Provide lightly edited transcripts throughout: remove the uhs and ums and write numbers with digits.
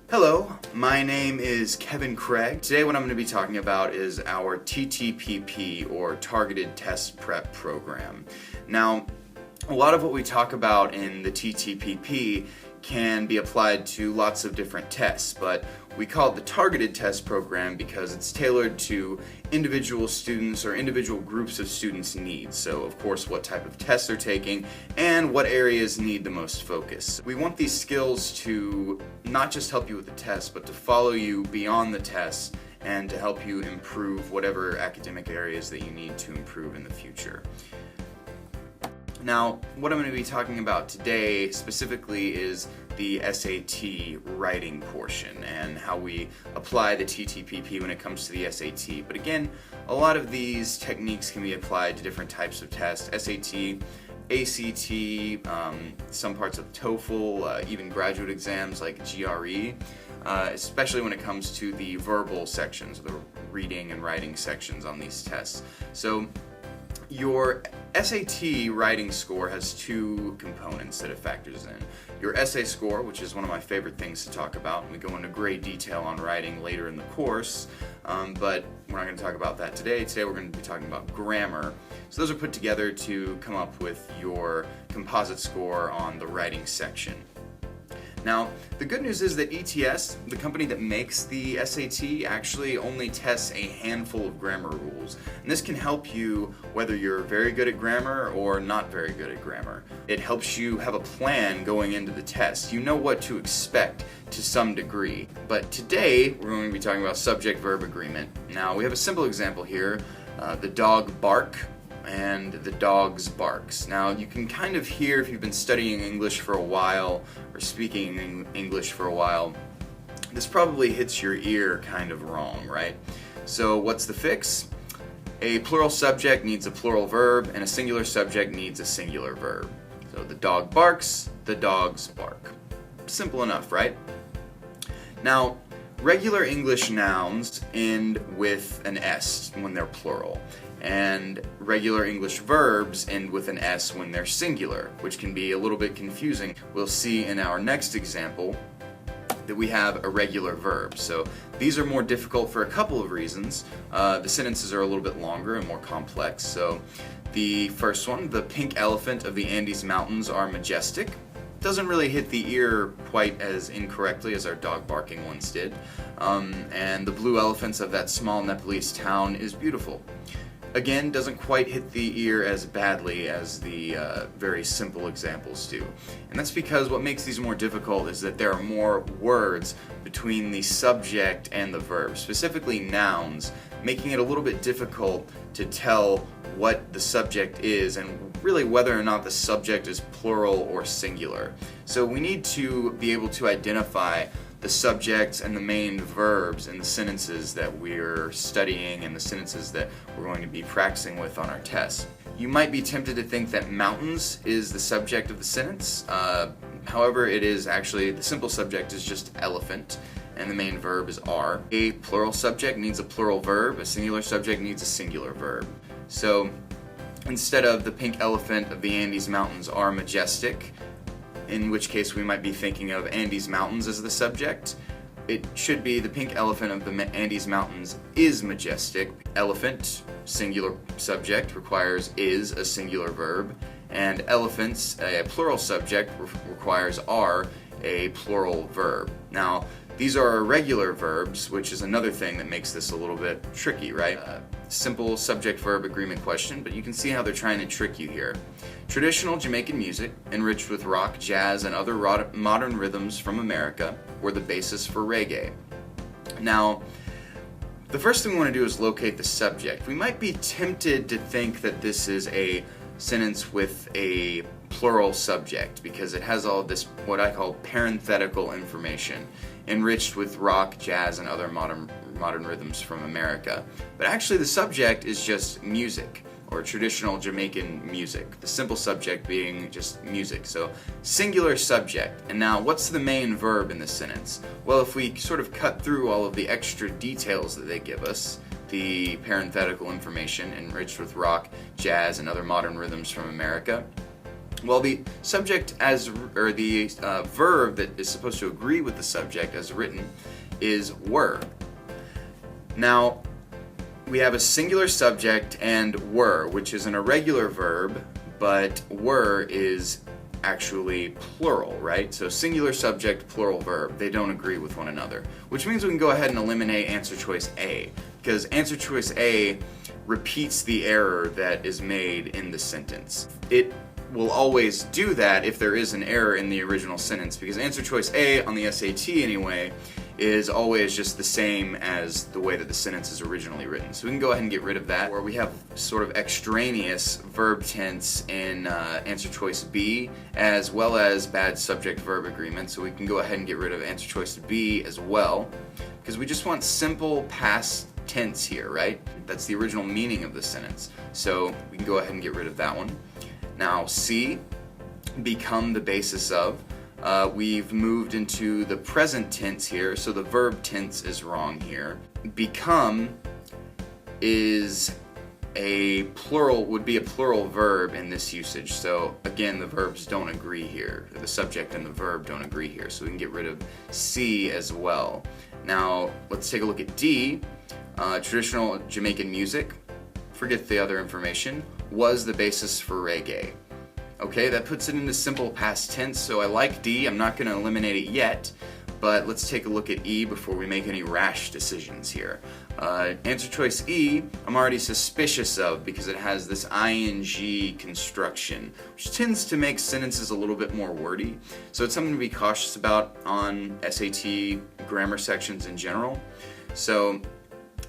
Hello, my name is Kevin Craig. Today what I'm going to be talking about is our TTPP, or Targeted Test Prep Program. Now, a lot of what we talk about in the TTPP can be applied to lots of different tests, but we call it the Targeted Test Program because it's tailored to individual students or individual groups of students' needs. So, of course, what type of tests they're taking and what areas need the most focus. We want these skills to not just help you with the test, but to follow you beyond the tests and to help you improve whatever academic areas that you need to improve in the future. Now, what I'm going to be talking about today specifically is the SAT writing portion and how we apply the TTPP when it comes to the SAT. But again, a lot of these techniques can be applied to different types of tests: SAT, ACT, some parts of TOEFL, even graduate exams like GRE, especially when it comes to the verbal sections, the reading and writing sections on these tests. So your SAT writing score has two components that it factors in. Your essay score, which is one of my favorite things to talk about, and we go into great detail on writing later in the course, but we're not going to talk about that today. Today we're going to be talking about grammar. So those are put together to come up with your composite score on the writing section. Now, the good news is that ETS, the company that makes the SAT, actually only tests a handful of grammar rules. And this can help you whether you're very good at grammar or not very good at grammar. It helps you have a plan going into the test. You know what to expect to some degree. But today, we're going to be talking about subject-verb agreement. Now, we have a simple example here. The dog bark and the dog's barks. Now, you can kind of hear, if you've been studying English for a while or speaking English for a while, this probably hits your ear kind of wrong, right? So what's the fix? A plural subject needs a plural verb, and a singular subject needs a singular verb. So the dog barks, the dogs bark. Simple enough, right? Now, regular English nouns end with an S when they're plural, and regular English verbs end with an S when they're singular, which can be a little bit confusing. We'll see in our next example that we have irregular verbs. So these are more difficult for a couple of reasons. The sentences are a little bit longer and more complex. So the first one, the pink elephant of the Andes Mountains are majestic, doesn't really hit the ear quite as incorrectly as our dog barking once did. And the blue elephants of that small Nepalese town is beautiful. Again, doesn't quite hit the ear as badly as the very simple examples do. And that's because what makes these more difficult is that there are more words between the subject and the verb, specifically nouns, making it a little bit difficult to tell what the subject is and really whether or not the subject is plural or singular. So we need to be able to identify the subjects and the main verbs in the sentences that we're studying and the sentences that we're going to be practicing with on our test. You might be tempted to think that mountains is the subject of the sentence. However, it is actually, the simple subject is just elephant, and the main verb is are. A plural subject needs a plural verb, a singular subject needs a singular verb. So instead of the pink elephant of the Andes Mountains are majestic, in which case we might be thinking of Andes Mountains as the subject, it should be the pink elephant of the Andes Mountains is majestic. Elephant, singular subject, requires is, a singular verb, and elephants, a plural subject, requires are, a plural verb. Now, these are irregular verbs, which is another thing that makes this a little bit tricky, right? Simple subject-verb agreement question, but you can see how they're trying to trick you here. Traditional Jamaican music, enriched with rock, jazz, and other modern rhythms from America, were the basis for reggae. Now, the first thing we want to do is locate the subject. We might be tempted to think that this is a sentence with a plural subject because it has all this, what I call parenthetical information, enriched with rock, jazz, and other modern rhythms from America. But actually the subject is just music, or traditional Jamaican music, the simple subject being just music. So singular subject. And now what's the main verb in this sentence? Well, if we sort of cut through all of the extra details that they give us, the parenthetical information enriched with rock, jazz, and other modern rhythms from America, Well, the subject or the verb that is supposed to agree with the subject as written is were. Now, we have a singular subject and were, which is an irregular verb, but were is actually plural, right? So singular subject, plural verb, they don't agree with one another, which means we can go ahead and eliminate answer choice A, because answer choice A repeats the error that is made in the sentence. It will always do that if there is an error in the original sentence, because answer choice A on the SAT anyway is always just the same as the way that the sentence is originally written. So we can go ahead and get rid of that. Or we have sort of extraneous verb tense in answer choice B, as well as bad subject-verb agreement. So we can go ahead and get rid of answer choice B as well, because we just want simple past tense here, right? That's the original meaning of the sentence. So we can go ahead and get rid of that one. Now C, become the basis of. We've moved into the present tense here, so the verb tense is wrong here. Become is would be a plural verb in this usage. So again, the verbs don't agree here. The subject and the verb don't agree here, so we can get rid of C as well. Now let's take a look at D. Traditional Jamaican music, forget the other information, was the basis for reggae. Okay, that puts it into simple past tense, so I like D. I'm not going to eliminate it yet, but let's take a look at E before we make any rash decisions here. Answer choice E, I'm already suspicious of because it has this ing construction, which tends to make sentences a little bit more wordy. So it's something to be cautious about on SAT grammar sections in general. So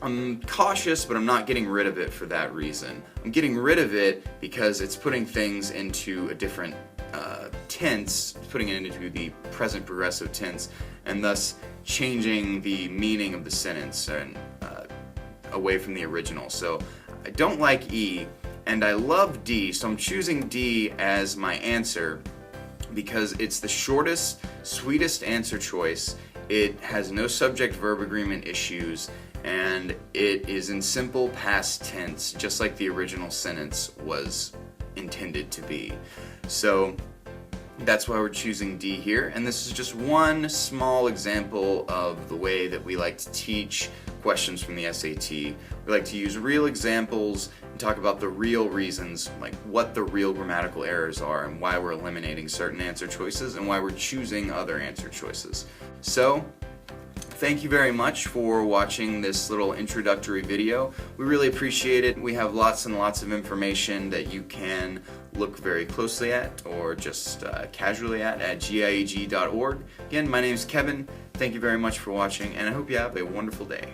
I'm cautious, but I'm not getting rid of it for that reason. I'm getting rid of it because it's putting things into a different tense, putting it into the present progressive tense, and thus changing the meaning of the sentence and away from the original. So I don't like E, and I love D, so I'm choosing D as my answer because it's the shortest, sweetest answer choice. It has no subject-verb agreement issues, and it is in simple past tense, just like the original sentence was intended to be. So that's why we're choosing D here, and this is just one small example of the way that we like to teach questions from the SAT. We like to use real examples and talk about the real reasons, like what the real grammatical errors are and why we're eliminating certain answer choices and why we're choosing other answer choices. So, thank you very much for watching this little introductory video. We really appreciate it. We have lots and lots of information that you can look very closely at or just casually at gieg.org. Again, my name is Kevin. Thank you very much for watching, and I hope you have a wonderful day.